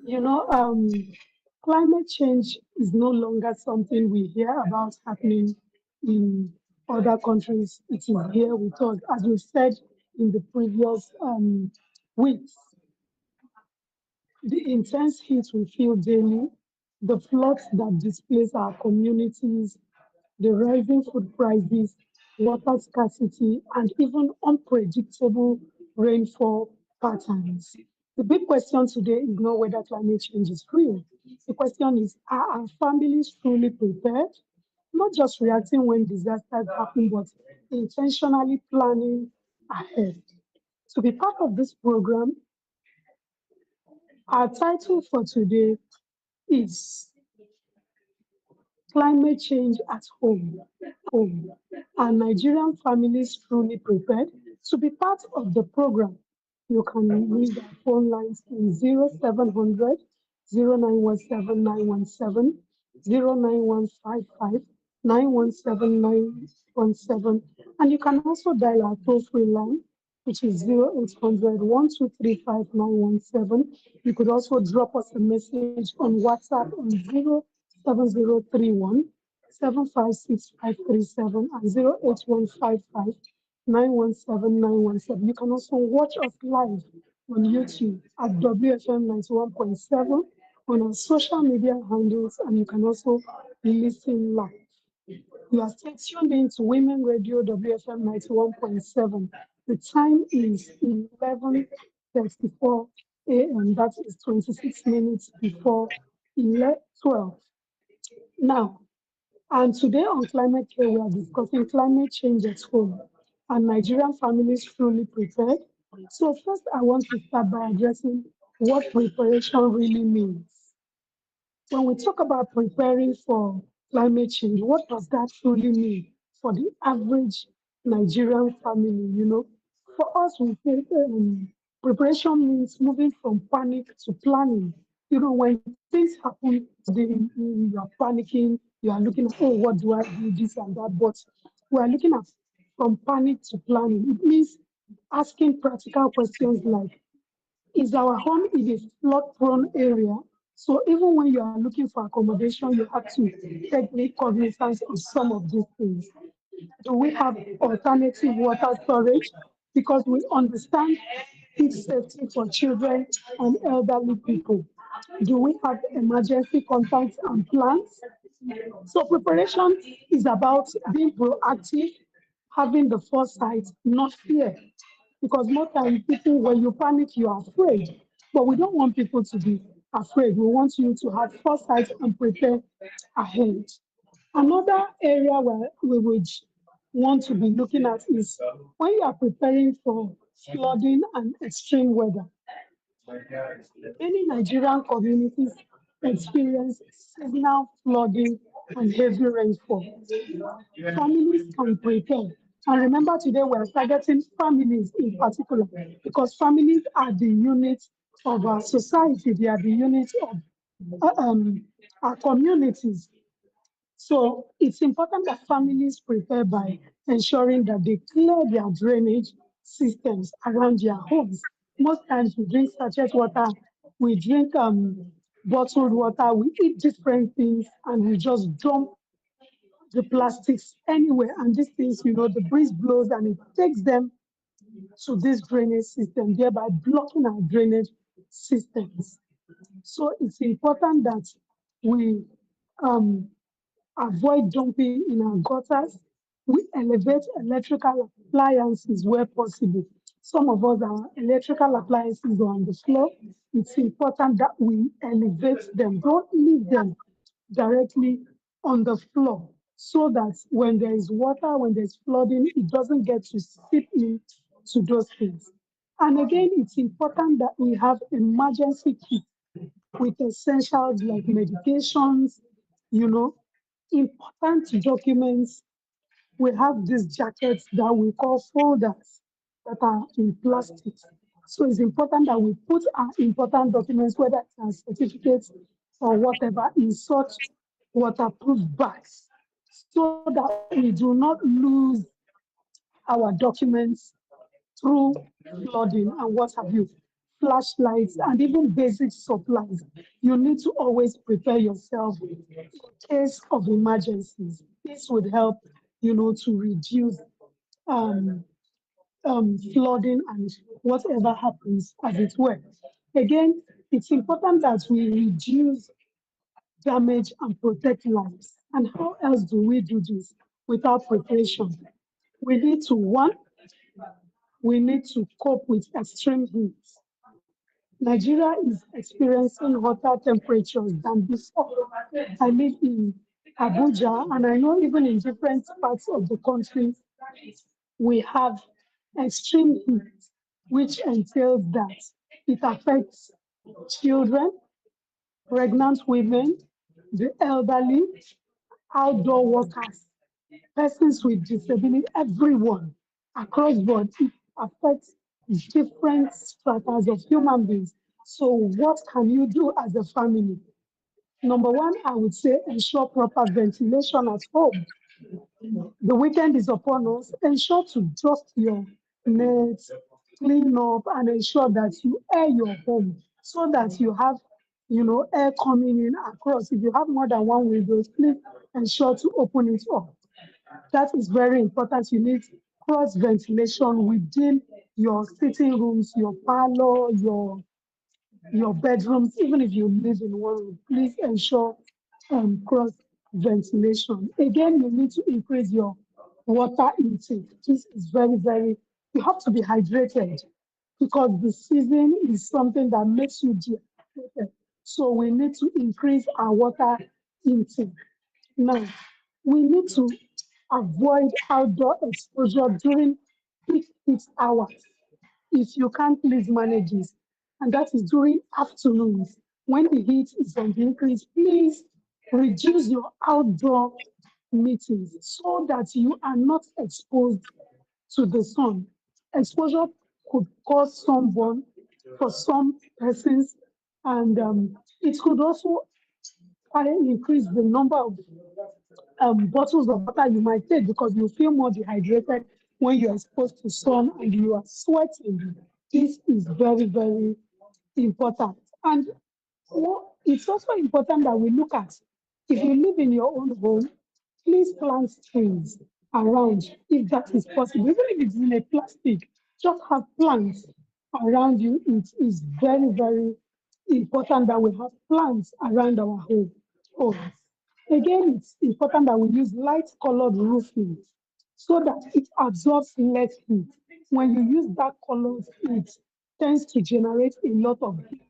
You know, climate change is no longer something we hear about happening in other countries. It is here with us. As we said in the previous weeks, the intense heat we feel daily, the floods that displace our communities, the rising food prices, water scarcity, and even unpredictable rainfall patterns. The big question today is not whether climate change is real. The question is, are our families truly prepared? Not just reacting when disasters happen, but intentionally planning ahead. To be part of this program, our title for today is Climate Change at Home. Are Nigerian families truly prepared? To be part of the program, you can use our phone lines in 0700 0917 and you can also dial our toll-free line, which is 0800 You could also drop us a message on WhatsApp on 07031 756 537 and 08155 917 917. You can also watch us live on YouTube at WFM 91.7 on our social media handles, and you can also listen live. You are still tuned in to Women Radio WFM 91.7. The time is 11:34 a.m. That is 26 minutes before 12. Now, and today on Climate Care, we are discussing climate change at home and Nigerian families truly prepared. So first, I want to start by addressing what preparation really means. When we talk about preparing for climate change, what does that truly mean for the average Nigerian family? For us, we think preparation means moving from panic to planning. When things happen, suddenly you are panicking, you are looking at, oh, what do I do, this and that. But we are looking at from panic to planning. It means asking practical questions like, is our home in a flood-prone area? So even when you are looking for accommodation, you have to take cognizance of some of these things. Do we have alternative water storage? Because we understand its safety for children and elderly people. Do we have emergency contacts and plans? So preparation is about being proactive, having the foresight, not fear. Because most times people, when you panic, you are afraid. But we don't want people to be afraid. We want you to have foresight and prepare ahead. Another area where we would want to be looking at is when you are preparing for flooding and extreme weather. Many Nigerian communities experience seasonal flooding and heavy rainfall. Families can prepare. And remember, today we're targeting families in particular because families are the unit of our society, they are the unit of our communities. So it's important that families prepare by ensuring that they clear their drainage systems around their homes. Most times we drink sachet water, we drink bottled water, we eat different things, and we just dump the plastics anywhere. And these things, the breeze blows and it takes them to this drainage system, thereby blocking our drainage systems. So it's important that we um, avoid dumping in our gutters. We elevate electrical appliances where possible. Some of us, our electrical appliances are on the floor. It's important that we elevate them. Don't leave them directly on the floor so that when there is water, when there's flooding, it doesn't get to seep in to those things. And again, it's important that we have emergency kit with essentials like medications, you know, important documents. We have these jackets that we call folders that are in plastic. So it's important that we put our important documents, whether it's our certificates or whatever, in such waterproof bags so that we do not lose our documents through flooding and what have you. flashlights, and even basic supplies. You need to always prepare yourself in case of emergencies. This would help, to reduce um, flooding and whatever happens, as it were. Again, it's important that we reduce damage and protect lives. And how else do we do this without preparation? We need to, one, we need to cope with extreme heat. Nigeria is experiencing hotter temperatures than before. I live in Abuja, and I know even in different parts of the country, we have extreme heat, which entails that it affects children, pregnant women, the elderly, outdoor workers, persons with disability, everyone across board. It affects different stratas of human beings. So what can you do as a family? Number one, I would say ensure proper ventilation at home. The weekend is upon us. Ensure to dust your nets, clean up, and ensure that you air your home so that you have, air coming in across. If you have more than one window, please ensure to open it up. That is very important. You need cross ventilation within your sitting rooms, your parlor, your bedrooms, even if you live in one room, please ensure cross ventilation. Again, you need to increase your water intake. This is very, very, you have to be hydrated because the season is something that makes you dehydrated. So we need to increase our water intake. Now, we need to avoid outdoor exposure during peak heat hours. If you can, please manage this. And that is during afternoons. When the heat is on the increase, please reduce your outdoor meetings so that you are not exposed to the sun. Exposure could cause sunburn for some persons, and it could also increase the number of bottles of water you might take because you feel more dehydrated when you're exposed to sun and you are sweating. This is very, very important. And it's also important that we look at if you live in your own home, please plant trees around if that is possible. Even if it's in a plastic, just have plants around you. It is very, very important that we have plants around our homes. Again, it's important that we use light colored roofing so that it absorbs less heat. When you use dark colors, it tends to generate a lot of heat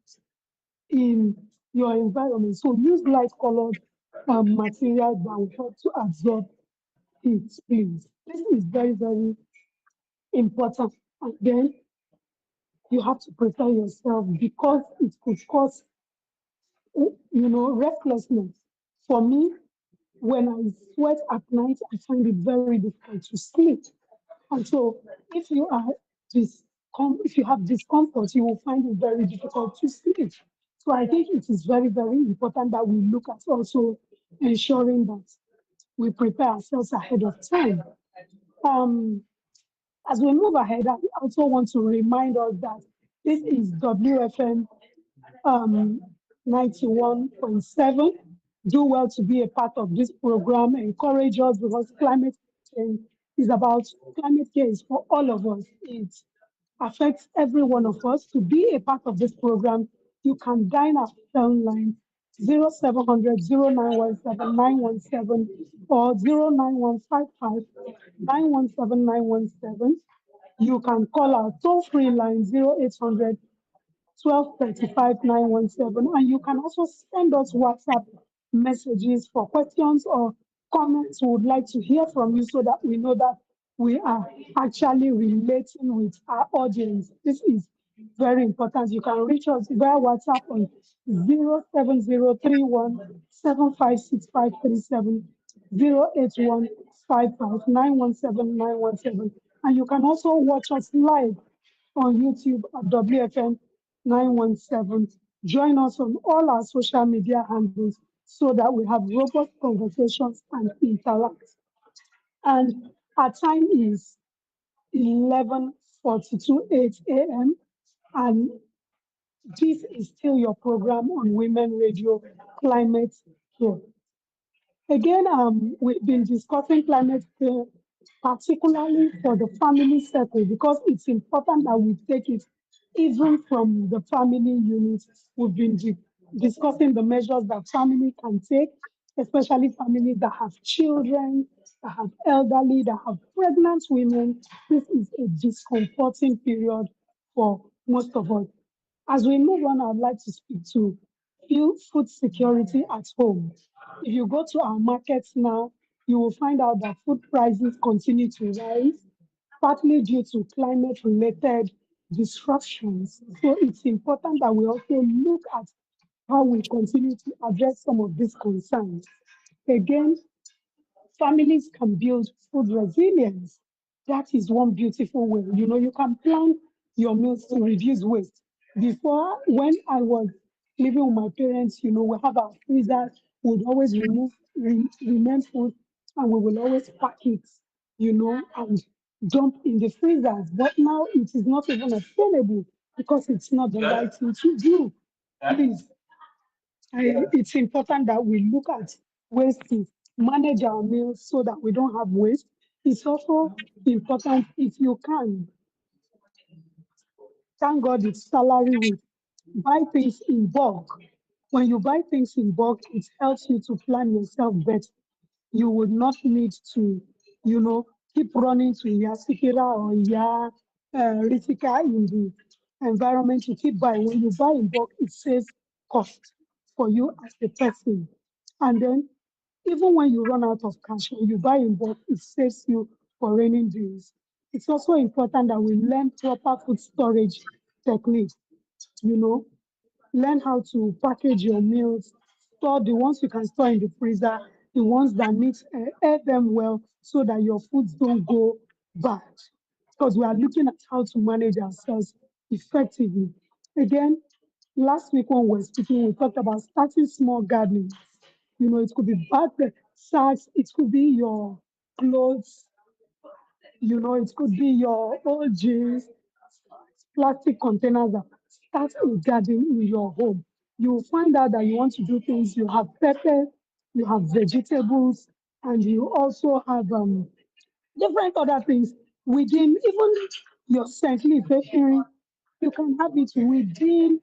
in your environment. So use light colored materials that will help to absorb heat, please. This is very, very important. And then you have to prepare yourself because it could cause, restlessness. For me, when I sweat at night, I find it very difficult to sleep. And so if you are if you have discomfort, you will find it very difficult to sleep. So I think it is very, very important that we look at also ensuring that we prepare ourselves ahead of time. Um, as we move ahead, I also want to remind us that this is WFM um, 91.7. Do well to be a part of this program. Encourage us because climate change is about climate care is for all of us. It affects every one of us. To be a part of this program, you can dial our phone line 0700 or 09155 You can call our toll-free line 0800 12 35 917, and you can also send us WhatsApp messages for questions or comments. We would like to hear from you so that we know that we are actually relating with our audience. This is very important. You can reach us via WhatsApp on 07031 and you can also watch us live on YouTube at WFM 917. Join us on all our social media handles so that we have robust conversations and interact. And our time is 11:42 8 a.m. and This is still your program on Women Radio Climate Care. Again, we've been discussing climate care, particularly for the family circle, because it's important that we take it even from the family unit. We've been discussing the measures that family can take, especially families that have children, that have elderly, that have pregnant women. This is a discomforting period for most of us. As we move on, I'd like to speak to food security at home. If you go to our markets now, you will find out that food prices continue to rise, partly due to climate related disruptions. So it's important that we also look at how we continue to address some of these concerns. Again, families can build food resilience. That is one beautiful way. You know, you can plan your meals to reduce waste. Before, when I was living with my parents, you know, we have our freezer, we'd always remain food, and we will always pack it, you know, and dump in the freezers. But now it is not even obtainable because it's not the right thing to do. Please, it's important that we look at ways to manage our meals so that we don't have waste. It's also important if you can, thank God it's salary week, buy things in bulk. When you buy things in bulk, it helps you to plan yourself better. You would not need to, you know, keep running to Yasikira or Ritika in the environment to keep buying. When you buy in bulk, it saves cost for you as a person. And then, even when you run out of cash, when you buy in bulk, it saves you for raining days. It's also important that we learn proper food storage techniques, you know, learn how to package your meals, store the ones you can store in the freezer, the ones that need air them well so that your foods don't go bad. Because we are looking at how to manage ourselves effectively. Again, last week when we were speaking, we talked about starting small gardening. You know, it could be bag sacks, it could be your clothes, you know, it could be your old jeans, plastic containers that start a garden in your home. You will find out that you want to do things. You have pepper, you have vegetables, and you also have different other things within even your saintly bakery. You can have it within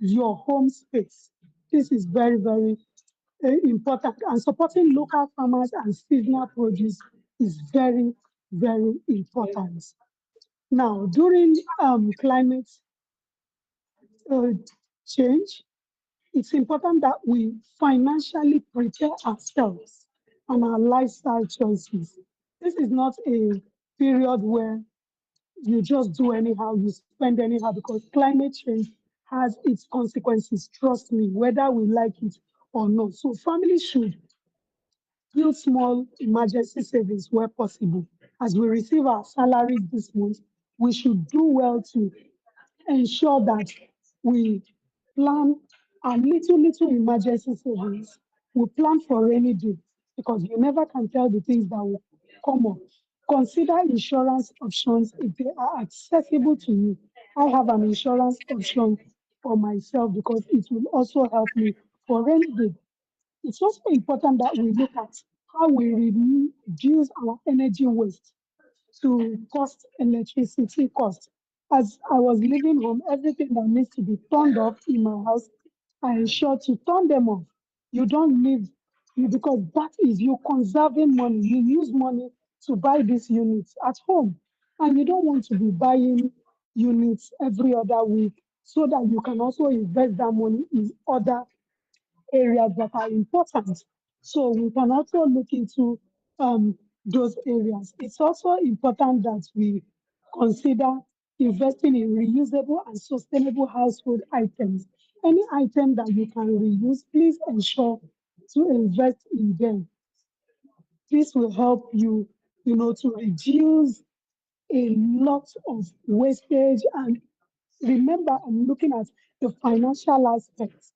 your home space. This is very, very important. And supporting local farmers and seasonal produce is very, very important. Now, during climate uh, change, it's important that we financially prepare ourselves and our lifestyle choices. This is not a period where you just do anyhow, you spend anyhow, because climate change has its consequences. Trust me, whether we like it or not. So, families should build small emergency savings where possible. As we receive our salaries this month, we should do well to ensure that we plan a little emergency savings. We plan for rainy day because you never can tell the things that will come up. Consider insurance options if they are accessible to you. I have an insurance option for myself because it will also help me for rainy day. It's also important that we look at how we reduce our energy waste to cost electricity cost. As I was leaving home, everything that needs to be turned off in my house, I ensure to turn them off. You don't leave you because that is you conserving money. You use money to buy these units at home, and you don't want to be buying units every other week so that you can also invest that money in other areas that are important. So we can also look into those areas. It's also important that we consider investing in reusable and sustainable household items. Any item that you can reuse, please ensure to invest in them. This will help you, you know, to reduce a lot of wastage. And remember, I'm looking at the financial aspect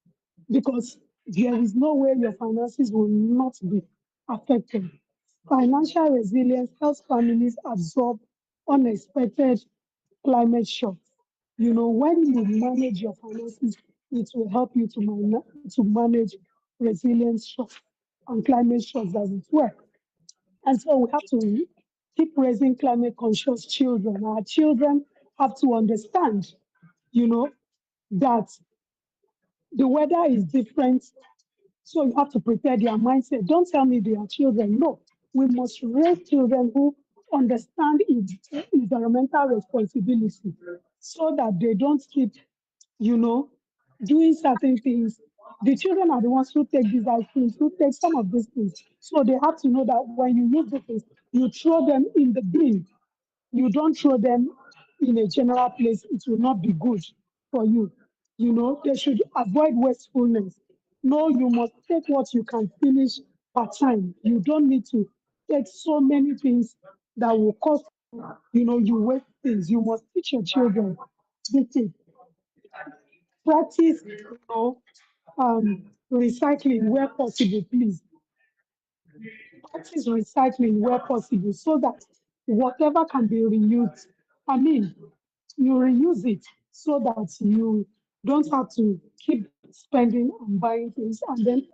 because there is no way your finances will not be affected. Financial resilience helps families absorb unexpected climate shocks. When you manage your finances, it will help you to manage resilience shocks and climate shocks as it were. And so we have to keep raising climate conscious children. Our children have to understand, you know, that the weather is different. So you have to prepare their mindset. Don't tell me they are children. No, we must raise children who understand environmental responsibility so that they don't keep, you know, doing certain things. The children are the ones who take these ice creams, who take some of these things. So they have to know that when you use the things, you throw them in the bin. You don't throw them in a general place. It will not be good for you. They should avoid wastefulness. No, you must take what you can finish per time. You don't need to take so many things that will cost you waste things. You must teach your children this thing. Practice, recycling where possible, please. Practice recycling where possible so that whatever can be reused, I mean, you reuse it so that you don't have to keep spending and buying things and then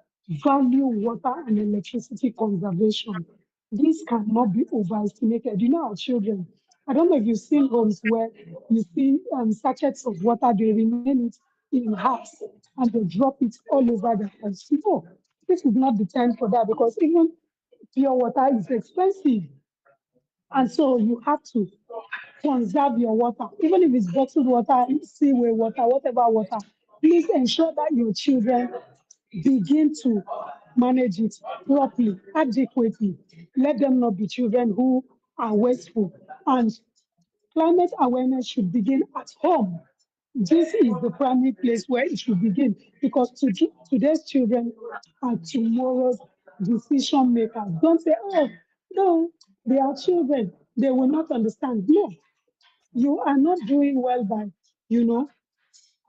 value water and electricity conservation. This cannot be overestimated. Our children, I don't know if you've seen homes where you see sachets of water, they remain it in house and they drop it all over the house. No, this is not the time for that because even pure water is expensive. And so you have to conserve your water, even if it's bottled water, seaway water, whatever water. Please ensure that your children begin to manage it properly, adequately. Let them not be children who are wasteful. And climate awareness should begin at home. This is the primary place where it should begin because today's children are tomorrow's decision makers. Don't say, oh, no, they are children. They will not understand. No, you are not doing well by, you know,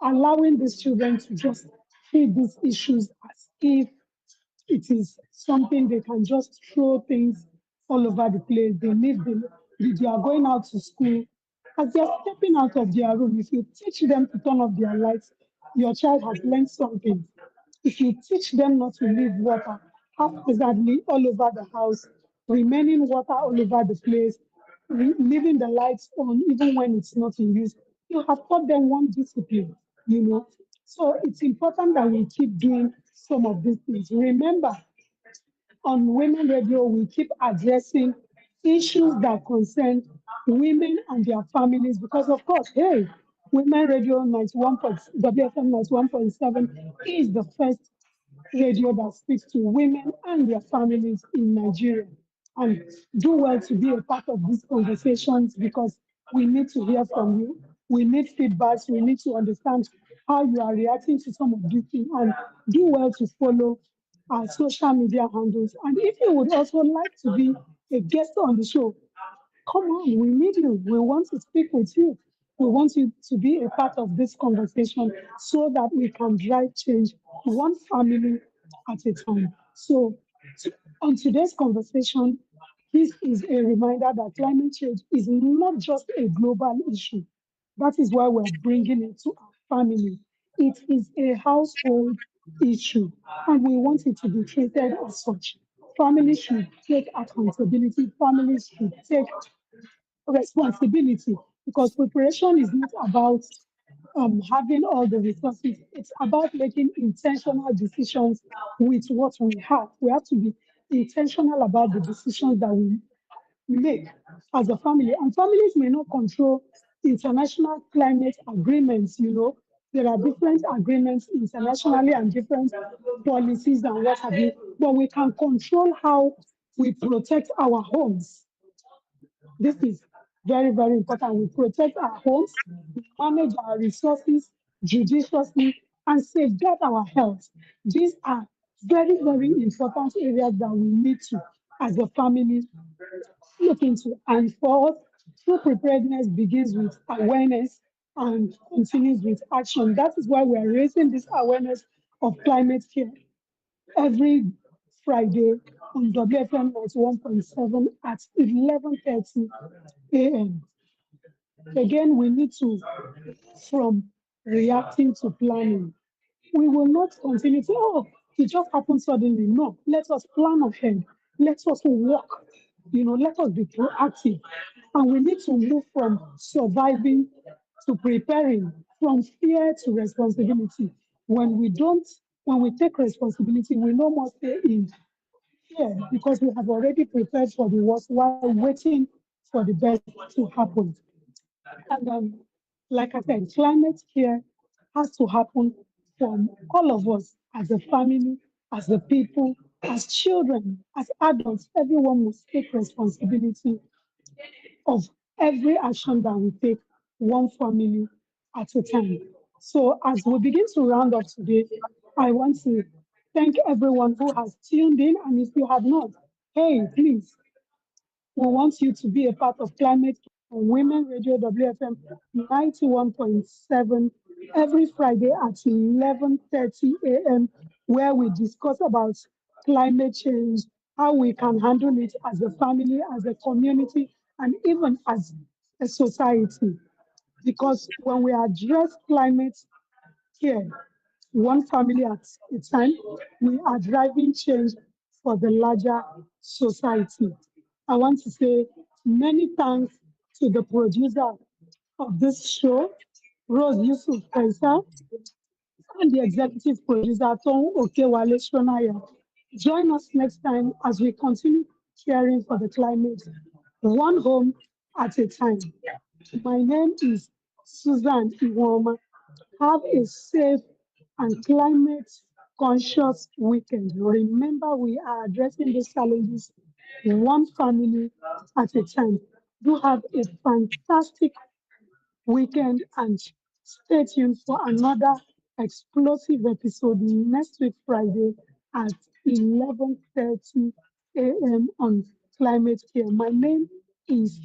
allowing these children to just treat these issues as if it is something they can just throw things all over the place. They are going out to school. As they are stepping out of their room, if you teach them to turn off their lights, your child has learned something. If you teach them not to leave water haphazardly all over the house, remaining water all over the place, leaving the lights on even when it's not in use, you have taught them one discipline. So it's important that we keep doing some of these things. Remember, on Women Radio, we keep addressing issues that concern women and their families because, of course, hey, Women Radio 91. WFM 91.7 is the first radio that speaks to women and their families in Nigeria. And do well to be a part of these conversations because we need to hear from you. We need feedbacks. We need to understand how you are reacting to some of these things and do well to follow our social media handles. And if you would also like to be a guest on the show, come on, we need you. We want to speak with you. We want you to be a part of this conversation so that we can drive change one family at a time. So, on today's conversation, this is a reminder that climate change is not just a global issue. That is why we're bringing it to our family. It is a household issue, and we want it to be treated as such. Families should take accountability. Families should take responsibility because preparation is not about having all the resources. It's about making intentional decisions with what we have. We have to be intentional about the decisions that we make as a family. And families may not control international climate agreements. There are different agreements internationally and different policies and what have you, but we can control how we protect our homes. This is very, very important. We protect our homes, we manage our resources judiciously, and safeguard our health. These are very, very important areas that we need to, as a family, look into. And for us, true preparedness begins with awareness and continues with action. That is why we are raising this awareness of climate care every Friday on WFM 91.7 at 11:30 a.m. Again, we need to, from reacting to planning. We will not continue to, oh, it just happened suddenly. No, let us plan ahead. Let us work. Let us be proactive. And we need to move from surviving to preparing, from fear to responsibility. When we don't, when we take responsibility, we no more stay in fear because we have already prepared for the worst while waiting for the best to happen. And like I said, climate care has to happen from all of us as a family, as a people, as children, as adults. Everyone must take responsibility of every action that we take, one family at a time. So, as we begin to round off today, I want to thank everyone who has tuned in. And if you have not, hey, please we want you to be a part of Climate on Women Radio WFM 91.7 every Friday at 11:30 a.m., where we discuss about climate change, how we can handle it as a family, as a community, and even as a society. Because when we address climate care, one family at a time, we are driving change for the larger society. I want to say many thanks to the producer of this show, Rose Yusuf Kaisa, and the executive producer, Tom Okewale Shonaya. Join us next time as we continue caring for the climate, one home at a time. My name is Susan Iwoma. Have a safe and climate conscious weekend. Remember, we are addressing these challenges one family at a time. Do have a fantastic weekend and stay tuned for another explosive episode next week, Friday at 11:30 a.m. on Climate Care. My name is